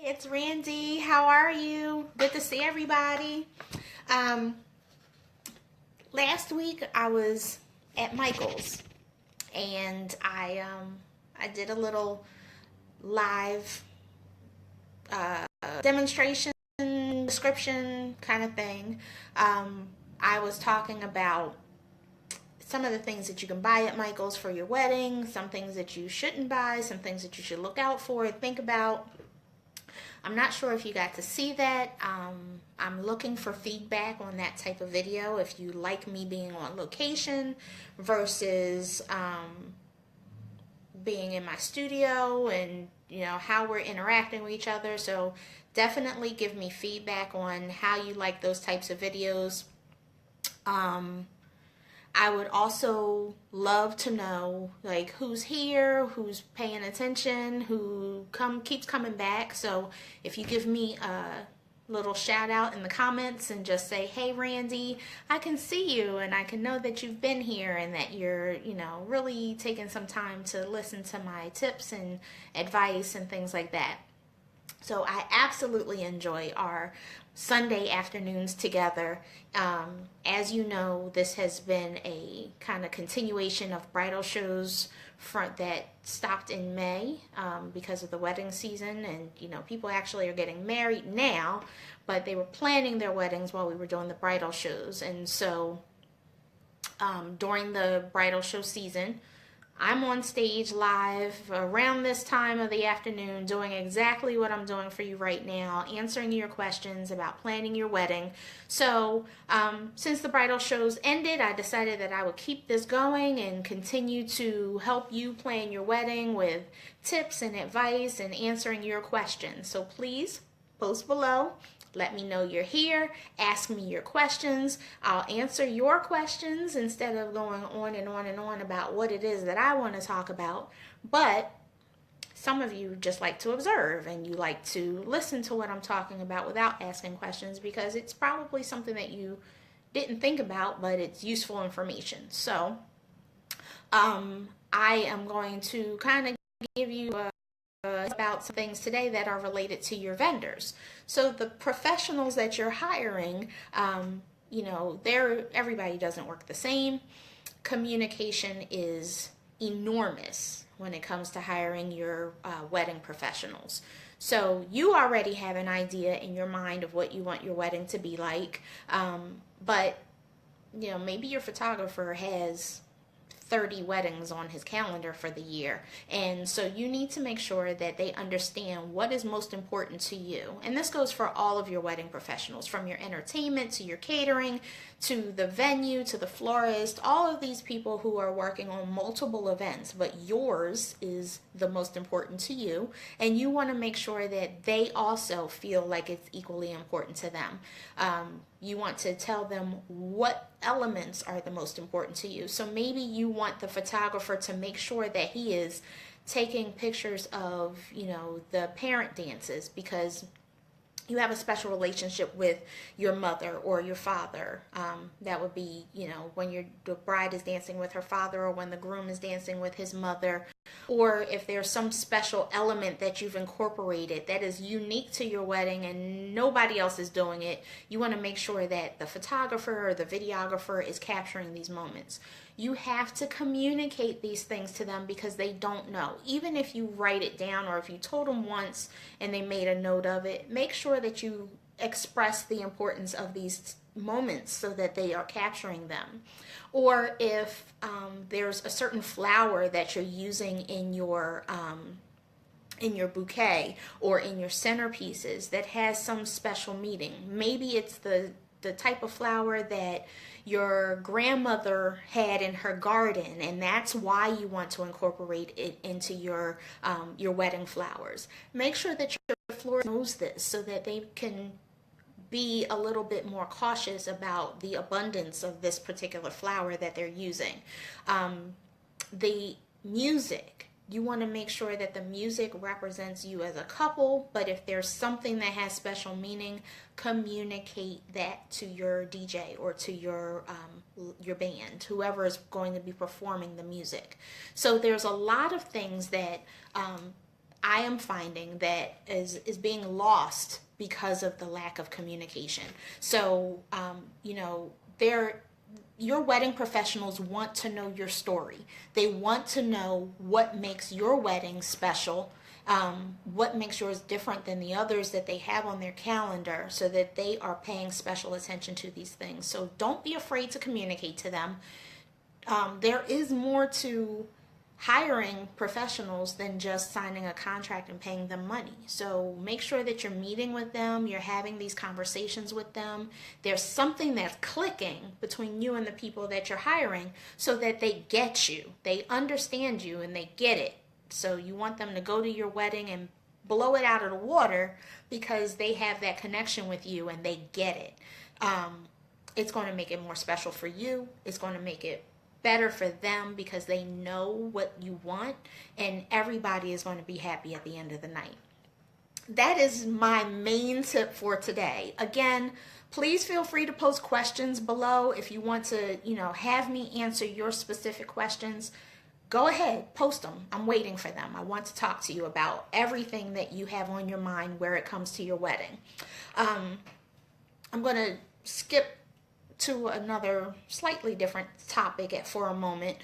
It's Randy. How are you? Good to see everybody. Um, Last week I was at Michael's and I did a little live demonstration description kind of thing. I was talking about some of the things that you can buy at Michael's for your wedding, some things that you shouldn't buy, some things that you should look out for and think about. I'm not sure if you got to see that. I'm looking for feedback on that type of video. If you like me being on location versus being in my studio and how we're interacting with each other. So definitely give me feedback on how you like those types of videos. I would also love to know like who's here, who's paying attention, who keeps coming back. So if you give me a little shout out in the comments and just say, "Hey Randy, I can see you and I can know that you've been here and that you're, really taking some time to listen to my tips and advice and things like that." So I absolutely enjoy our Sunday afternoons together. As you know, this has been a kind of continuation of bridal shows that stopped in May because of the wedding season. And, people actually are getting married now, but they were planning their weddings while we were doing the bridal shows. And so during the bridal show season, I'm on stage live around this time of the afternoon doing exactly what I'm doing for you right now, answering your questions about planning your wedding. So since the bridal shows ended, I decided that I would keep this going and continue to help you plan your wedding with tips and advice and answering your questions. So please post below. Let me know you're here. Ask me your questions. I'll answer your questions instead of going on and on and on about what it is that I want to talk about. But some of you just like to observe and you like to listen to what I'm talking about without asking questions because it's probably something that you didn't think about, but it's useful information. So I am going to kind of give you about some things today that are related to your vendors. So the professionals that you're hiring, everybody doesn't work the same. Communication is enormous when it comes to hiring your wedding professionals. So you already have an idea in your mind of what you want your wedding to be like, but maybe your photographer has 30 weddings on his calendar for the year. And so you need to make sure that they understand what is most important to you. And this goes for all of your wedding professionals, from your entertainment to your catering, to the venue, to the florist, all of these people who are working on multiple events, but yours is the most important to you. And you want to make sure that they also feel like it's equally important to them. You want to tell them what elements are the most important to you. So maybe you want the photographer to make sure that he is taking pictures of, the parent dances because you have a special relationship with your mother or your father. That would be, when the bride is dancing with her father or when the groom is dancing with his mother. Or if there's some special element that you've incorporated that is unique to your wedding and nobody else is doing it, you want to make sure that the photographer or the videographer is capturing these moments. You have to communicate these things to them because they don't know. Even if you write it down or if you told them once and they made a note of it, make sure that you express the importance of these moments so that they are capturing them. Or if there's a certain flower that you're using in your bouquet or in your centerpieces that has some special meaning. Maybe it's the type of flower that your grandmother had in her garden, and that's why you want to incorporate it into your wedding flowers. Make sure that your florist knows this so that they can be a little bit more cautious about the abundance of this particular flower that they're using. The music, you want to make sure that the music represents you as a couple, but if there's something that has special meaning, communicate that to your DJ or to your band, whoever is going to be performing the music. So there's a lot of things that I am finding that is being lost because of the lack of communication. So, your wedding professionals want to know your story. They want to know what makes your wedding special, what makes yours different than the others that they have on their calendar, so that they are paying special attention to these things. So don't be afraid to communicate to them. There is more to hiring professionals than just signing a contract and paying them money. So make sure that you're meeting with them, you're having these conversations with them. There's something that's clicking between you and the people that you're hiring, so that they get you, they understand you, and they get it. So you want them to go to your wedding and blow it out of the water because they have that connection with you and they get it. It's going to make it more special for you. It's going to make it better for them because they know what you want, and everybody is going to be happy at the end of the night. That is my main tip for today. Again, please feel free to post questions below if you want to, have me answer your specific questions. Go ahead, post them. I'm waiting for them. I want to talk to you about everything that you have on your mind where it comes to your wedding. I'm going to skip to another slightly different topic for a moment.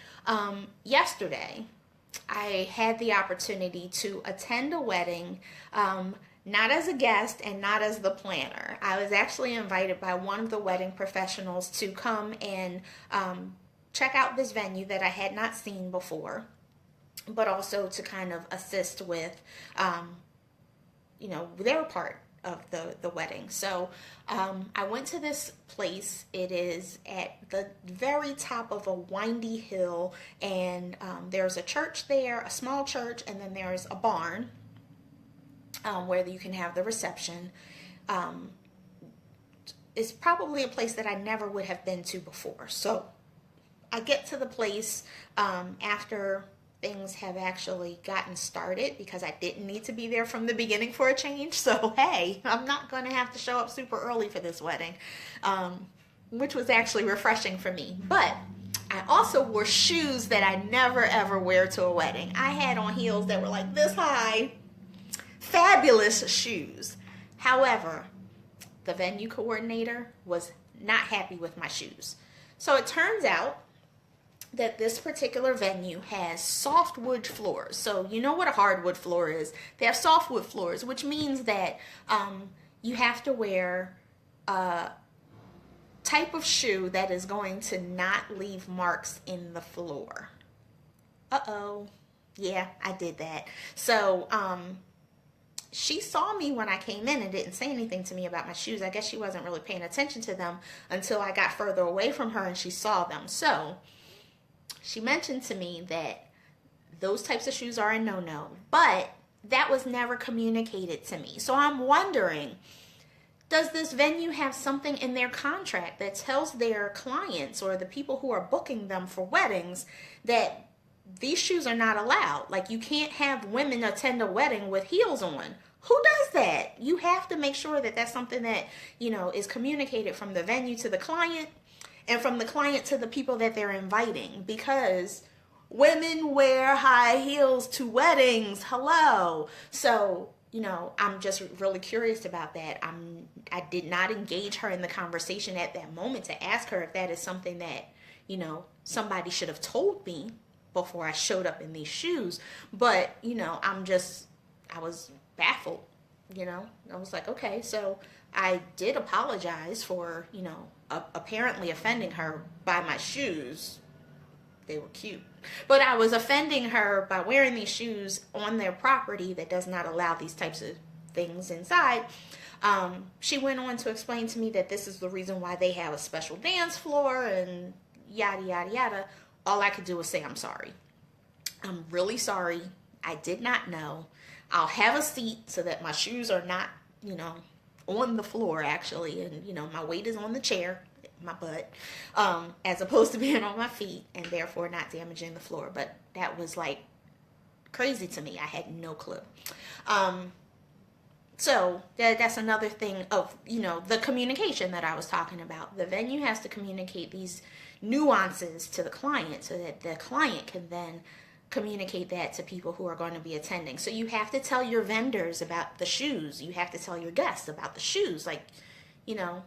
Yesterday, I had the opportunity to attend a wedding, not as a guest and not as the planner. I was actually invited by one of the wedding professionals to come and check out this venue that I had not seen before, but also to kind of assist with, their part of the wedding. So I went to this place. It is at the very top of a windy hill, and there's a church there, a small church, and then there's a barn where you can have the reception. It's probably a place that I never would have been to before. So I get to the place after things have actually gotten started, because I didn't need to be there from the beginning for a change. So hey, I'm not going to have to show up super early for this wedding, which was actually refreshing for me. But I also wore shoes that I never ever wear to a wedding. I had on heels that were like this high, fabulous shoes. However, the venue coordinator was not happy with my shoes. So it turns out that this particular venue has softwood floors. So you know what a hardwood floor is. They have softwood floors, which means that you have to wear a type of shoe that is going to not leave marks in the floor. Uh-oh. Yeah, I did that. So she saw me when I came in and didn't say anything to me about my shoes. I guess she wasn't really paying attention to them until I got further away from her and she saw them. So she mentioned to me that those types of shoes are a no-no, but that was never communicated to me. So I'm wondering, does this venue have something in their contract that tells their clients or the people who are booking them for weddings that these shoes are not allowed? Like, you can't have women attend a wedding with heels on. Who does that? You have to make sure that that's something that, is communicated from the venue to the client, and from the client to the people that they're inviting, because women wear high heels to weddings. Hello. So, I'm just really curious about that. I did not engage her in the conversation at that moment to ask her if that is something that, somebody should have told me before I showed up in these shoes. But, I was baffled, I was like, okay. So I did apologize for, apparently offending her by my shoes. They were cute. But I was offending her by wearing these shoes on their property that does not allow these types of things inside. She went on to explain to me that this is the reason why they have a special dance floor and yada, yada, yada. All I could do was say, I'm sorry. I'm really sorry. I did not know. I'll have a seat so that my shoes are not, on the floor actually, and my weight is on the chair, my butt, as opposed to being on my feet, and therefore not damaging the floor. But that was like crazy to me. I had no clue. So that's another thing of, the communication that I was talking about. The venue has to communicate these nuances to the client so that the client can then communicate that to people who are going to be attending. So you have to tell your vendors about the shoes. You have to tell your guests about the shoes. Like, you know,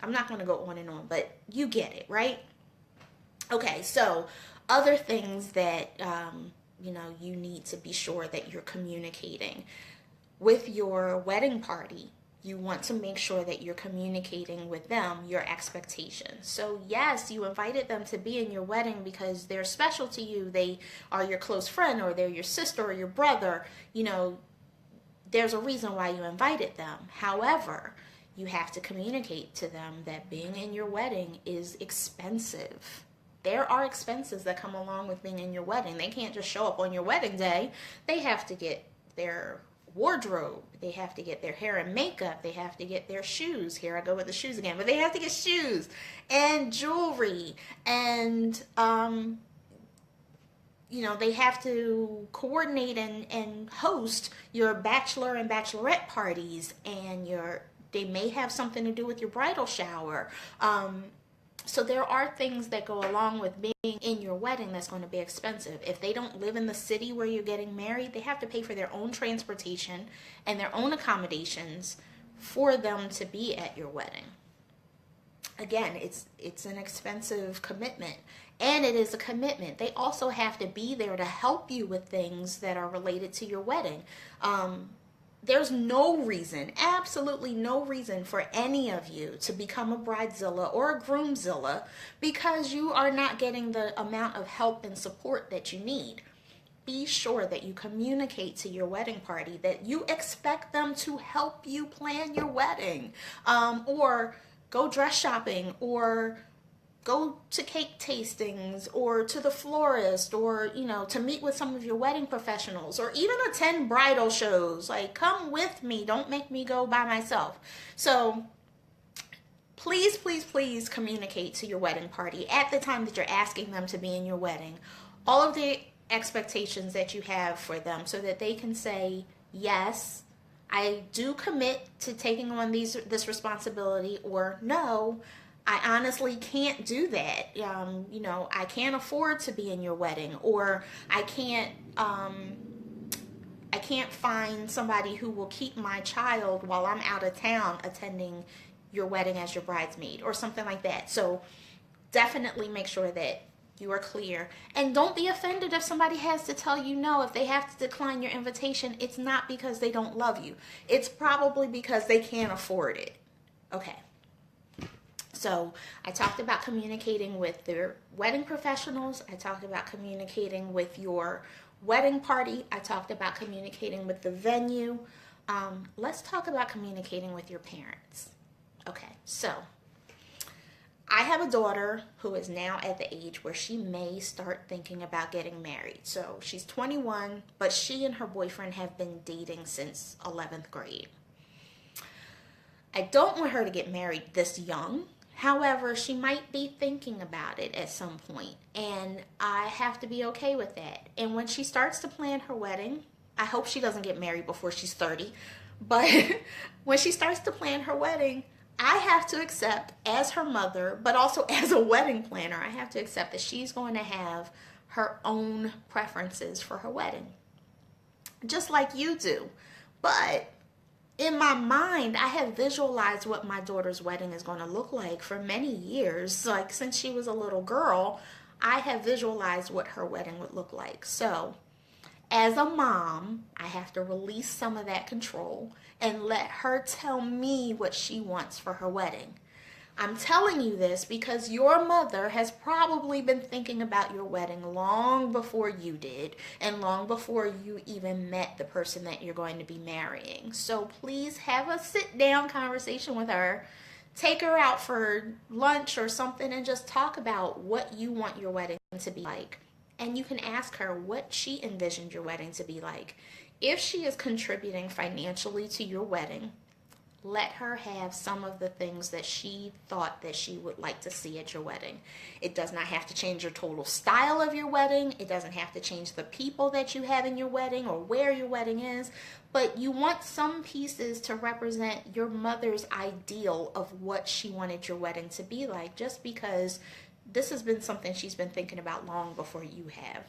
I'm not going to go on and on, but you get it, right? Okay, so other things that, you know, you need to be sure that you're communicating. With your wedding party, you want to make sure that you're communicating with them your expectations. So yes, you invited them to be in your wedding because they're special to you. They are your close friend, or they're your sister or your brother. You know, there's a reason why you invited them. However, you have to communicate to them that being in your wedding is expensive. There are expenses that come along with being in your wedding. They can't just show up on your wedding day. They have to get their wardrobe, they have to get their hair and makeup, they have to get their shoes. Here I go with the shoes again, but they have to get shoes and jewelry, and you know, they have to coordinate and host your bachelor and bachelorette parties, and they may have something to do with your bridal shower. So there are things that go along with being in your wedding that's going to be expensive. If they don't live in the city where you're getting married, they have to pay for their own transportation and their own accommodations for them to be at your wedding. Again, it's an expensive commitment, and it is a commitment. They also have to be there to help you with things that are related to your wedding. There's no reason, absolutely no reason for any of you to become a bridezilla or a groomzilla because you are not getting the amount of help and support that you need. Be sure that you communicate to your wedding party that you expect them to help you plan your wedding, or go dress shopping, or go to cake tastings, or to the florist, or, you know, to meet with some of your wedding professionals, or even attend bridal shows. Like, come with me. Don't make me go by myself. So please, please, please communicate to your wedding party at the time that you're asking them to be in your wedding all of the expectations that you have for them, so that they can say, yes, I do commit to taking on this responsibility, or no, I honestly can't do that. You know, I can't afford to be in your wedding, or I can't find somebody who will keep my child while I'm out of town attending your wedding as your bridesmaid, or something like that. So definitely make sure that you are clear, and don't be offended if somebody has to tell you no. If they have to decline your invitation, it's not because they don't love you. It's probably because they can't afford it. Okay. So I talked about communicating with their wedding professionals. I talked about communicating with your wedding party. I talked about communicating with the venue. Let's talk about communicating with your parents. Okay, so I have a daughter who is now at the age where she may start thinking about getting married. So she's 21, but she and her boyfriend have been dating since 11th grade. I don't want her to get married this young. However, she might be thinking about it at some point, and I have to be okay with that. And when she starts to plan her wedding, I hope she doesn't get married before she's 30, but when she starts to plan her wedding, I have to accept, as her mother, but also as a wedding planner, I have to accept that she's going to have her own preferences for her wedding, just like you do. But in my mind, I have visualized what my daughter's wedding is going to look like for many years. Like, since she was a little girl, I have visualized what her wedding would look like. So as a mom, I have to release some of that control and let her tell me what she wants for her wedding. I'm telling you this because your mother has probably been thinking about your wedding long before you did, and long before you even met the person that you're going to be marrying. So please have a sit-down conversation with her. Take her out for lunch or something and just talk about what you want your wedding to be like. And you can ask her what she envisioned your wedding to be like. If she is contributing financially to your wedding, let her have some of the things that she thought that she would like to see at your wedding. It does not have to change your total style of your wedding. It doesn't have to change the people that you have in your wedding or where your wedding is. But you want some pieces to represent your mother's ideal of what she wanted your wedding to be like, just because this has been something she's been thinking about long before you have.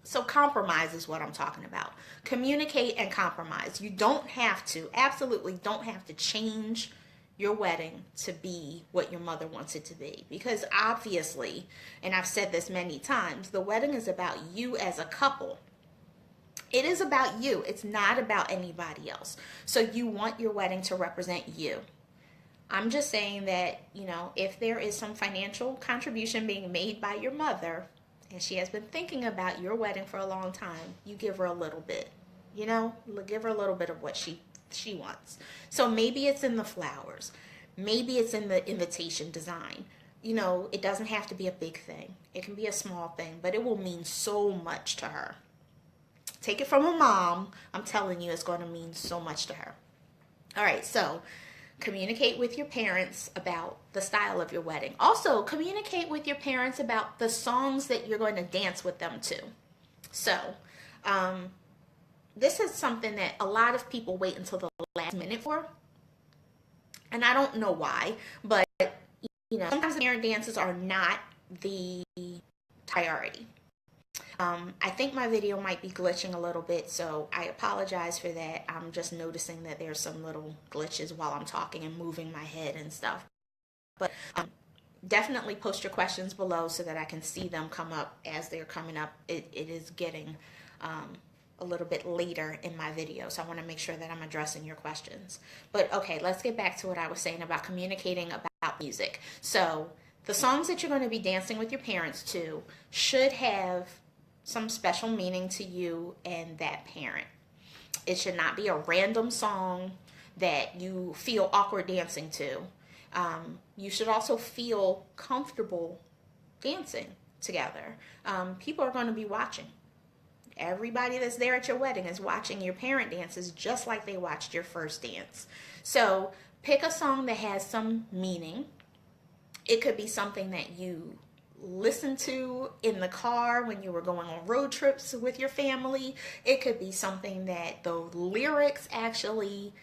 So compromise is what I'm talking about. Communicate and compromise. You don't have to, absolutely don't have to change your wedding to be what your mother wants it to be. Because obviously, and I've said this many times, the wedding is about you as a couple. It is about you. It's not about anybody else. So you want your wedding to represent you. I'm just saying that, you know, if there is some financial contribution being made by your mother, and she has been thinking about your wedding for a long time, you give her a little bit, you know, give her a little bit of what she wants. So maybe it's in the flowers, maybe it's in the invitation design. You know, it doesn't have to be a big thing. It can be a small thing, but it will mean so much to her. Take it from a mom. I'm telling you, it's going to mean so much to her. All right, so communicate with your parents about the style of your wedding. Also, communicate with your parents about the songs that you're going to dance with them to. So, this is something that a lot of people wait until the last minute for. And I don't know why, but, you know, sometimes parent dances are not the priority. I think my video might be glitching a little bit, so I apologize for that. I'm just noticing that there's some little glitches while I'm talking and moving my head and stuff. But definitely post your questions below so that I can see them come up as they're coming up. It is getting a little bit later in my video, so I want to make sure that I'm addressing your questions. But okay, let's get back to what I was saying about communicating about music. So the songs that you're going to be dancing with your parents to should have some special meaning to you and that parent. It should not be a random song that you feel awkward dancing to. You should also feel comfortable dancing together. People are going to be watching. Everybody that's there at your wedding is watching your parent dances just like they watched your first dance. So pick a song that has some meaning. It could be something that you listen to in the car when you were going on road trips with your family. It could be something that the lyrics actually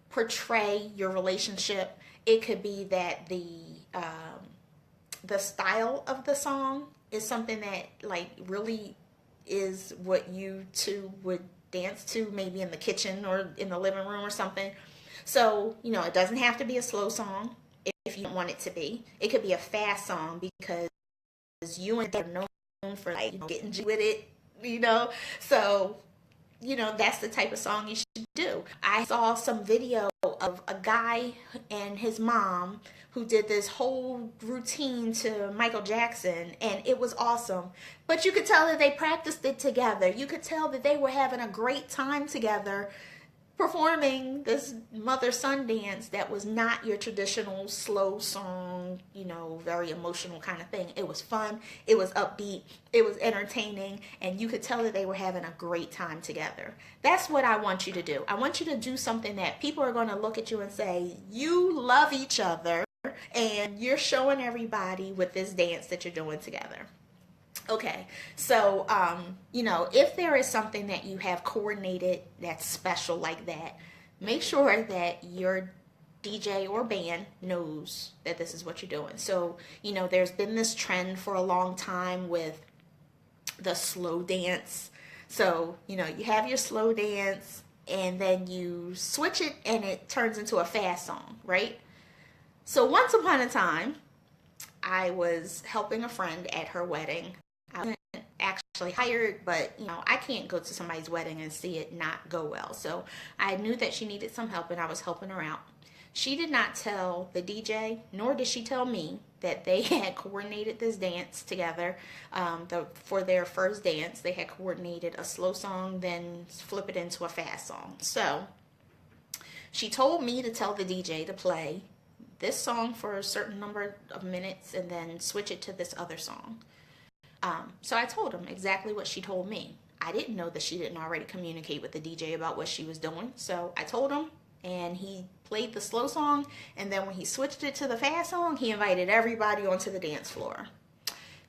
portray your relationship. It could be that the style of the song is something that like really is what you two would dance to, maybe in the kitchen or in the living room or something. So, you know, it doesn't have to be a slow song if you don't want it to be. It could be a fast song because you and they're known for like, you know, getting with it, you know. So, you know, that's the type of song you should do. I saw some video of a guy and his mom who did this whole routine to Michael Jackson, and it was awesome. But you could tell that they practiced it together. You could tell that they were having a great time together performing this mother-son dance that was not your traditional slow song, you know, very emotional kind of thing. It was fun, it was upbeat, it was entertaining, and you could tell that they were having a great time together. That's what I want you to do. I want you to do something that people are going to look at you and say, you love each other, and you're showing everybody with this dance that you're doing together. Okay, so, you know, if there is something that you have coordinated that's special like that, make sure that your DJ or band knows that this is what you're doing. So, you know, there's been this trend for a long time with the slow dance. So, you know, you have your slow dance and then you switch it and it turns into a fast song, right? So once upon a time, I was helping a friend at her wedding. I wasn't actually hired, but, you know, I can't go to somebody's wedding and see it not go well. So I knew that she needed some help and I was helping her out. She did not tell the DJ, nor did she tell me, that they had coordinated this dance together. For their first dance, they had coordinated a slow song, then flip it into a fast song. So she told me to tell the DJ to play this song for a certain number of minutes and then switch it to this other song. So I told him exactly what she told me. I didn't know that she didn't already communicate with the DJ about what she was doing. So I told him, and he played the slow song, and then when he switched it to the fast song, he invited everybody onto the dance floor.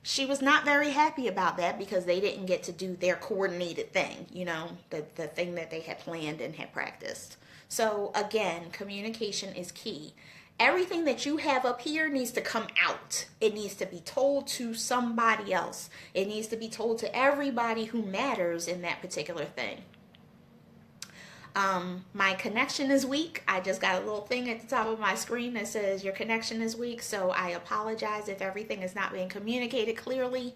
She was not very happy about that because they didn't get to do their coordinated thing, you know, the thing that they had planned and had practiced. So again, communication is key. Everything that you have up here needs to come out. It needs to be told to somebody else. It needs to be told to everybody who matters in that particular thing. My connection is weak. I just got a little thing at the top of my screen that says your connection is weak, so I apologize if everything is not being communicated clearly.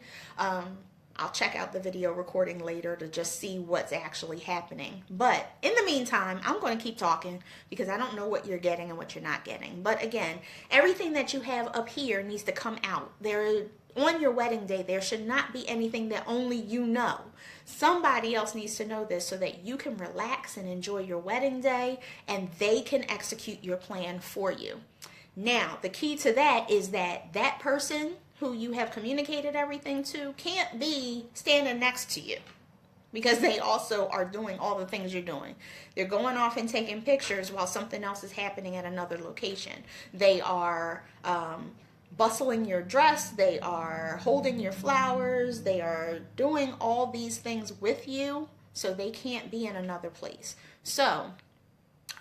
I'll check out the video recording later to just see what's actually happening. But in the meantime, I'm going to keep talking because I don't know what you're getting and what you're not getting. But again, everything that you have up here needs to come out. On your wedding day, there should not be anything that only you know. Somebody else needs to know this so that you can relax and enjoy your wedding day and they can execute your plan for you. Now, the key to that is that that person who you have communicated everything to can't be standing next to you, because they also are doing all the things you're doing. They're going off and taking pictures while something else is happening at another location. They are bustling your dress. They are holding your flowers. They are doing all these things with you, so they can't be in another place. So,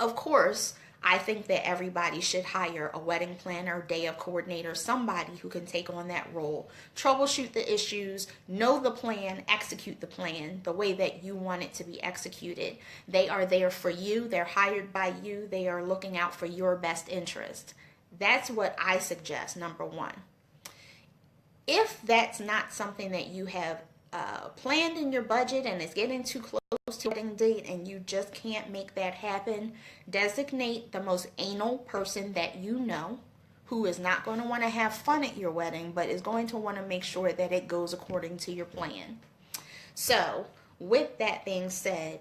of course, I think that everybody should hire a wedding planner, day of coordinator, somebody who can take on that role, troubleshoot the issues, know the plan, execute the plan the way that you want it to be executed. They are there for you. They're hired by you. They are looking out for your best interest. That's what I suggest, number one. If that's not something that you have planned in your budget and it's getting too close to wedding date and you just can't make that happen, designate the most anal person that you know who is not going to want to have fun at your wedding, but is going to want to make sure that it goes according to your plan. So with that being said,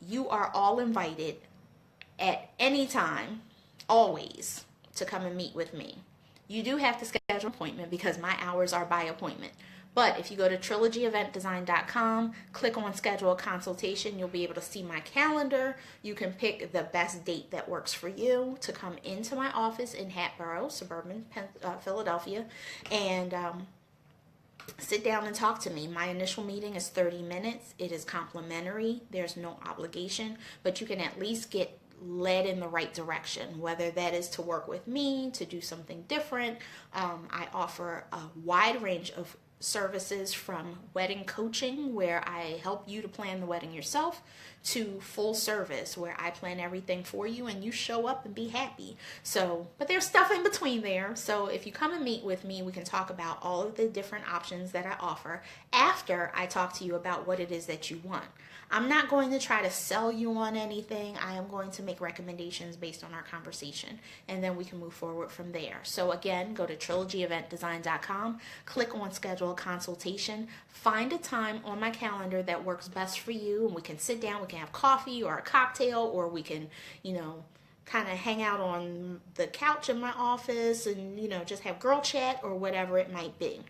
you are all invited at any time, always, to come and meet with me. You do have to schedule an appointment because my hours are by appointment. But if you go to trilogyeventdesign.com, click on schedule a consultation, you'll be able to see my calendar. You can pick the best date that works for you to come into my office in Hatboro, suburban Philadelphia, and sit down and talk to me. My initial meeting is 30 minutes. It is complimentary. There's no obligation, but you can at least get led in the right direction, whether that is to work with me, to do something different. I offer a wide range of services, from wedding coaching, where I help you to plan the wedding yourself, to full service, where I plan everything for you and you show up and be happy. So, but there's stuff in between there. So if you come and meet with me, we can talk about all of the different options that I offer after I talk to you about what it is that you want. I'm not going to try to sell you on anything. I am going to make recommendations based on our conversation, and then we can move forward from there. So again, go to trilogyeventdesign.com, click on schedule a consultation, find a time on my calendar that works best for you, and we can sit down, we can have coffee or a cocktail, or we can, kind of hang out on the couch in my office and, just have girl chat or whatever it might be.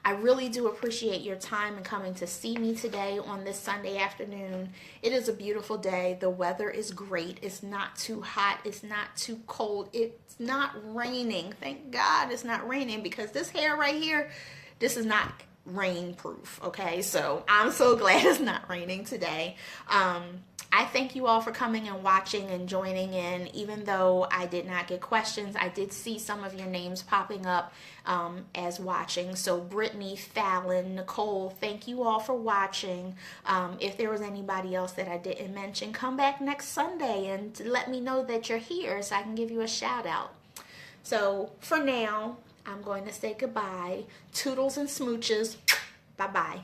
I really do appreciate your time and coming to see me today on this Sunday afternoon. It is a beautiful day. The weather is great. It's not too hot. It's not too cold. It's not raining. Thank God it's not raining, because this hair right here, this is not rain proof. Okay, so I'm so glad it's not raining today. I thank you all for coming and watching and joining in. Even though I did not get questions, I did see some of your names popping up as watching. So Brittany, Fallon, Nicole, thank you all for watching. If there was anybody else that I didn't mention, come back next Sunday and let me know that you're here so I can give you a shout out. So for now, I'm going to say goodbye. Toodles and smooches. Bye-bye.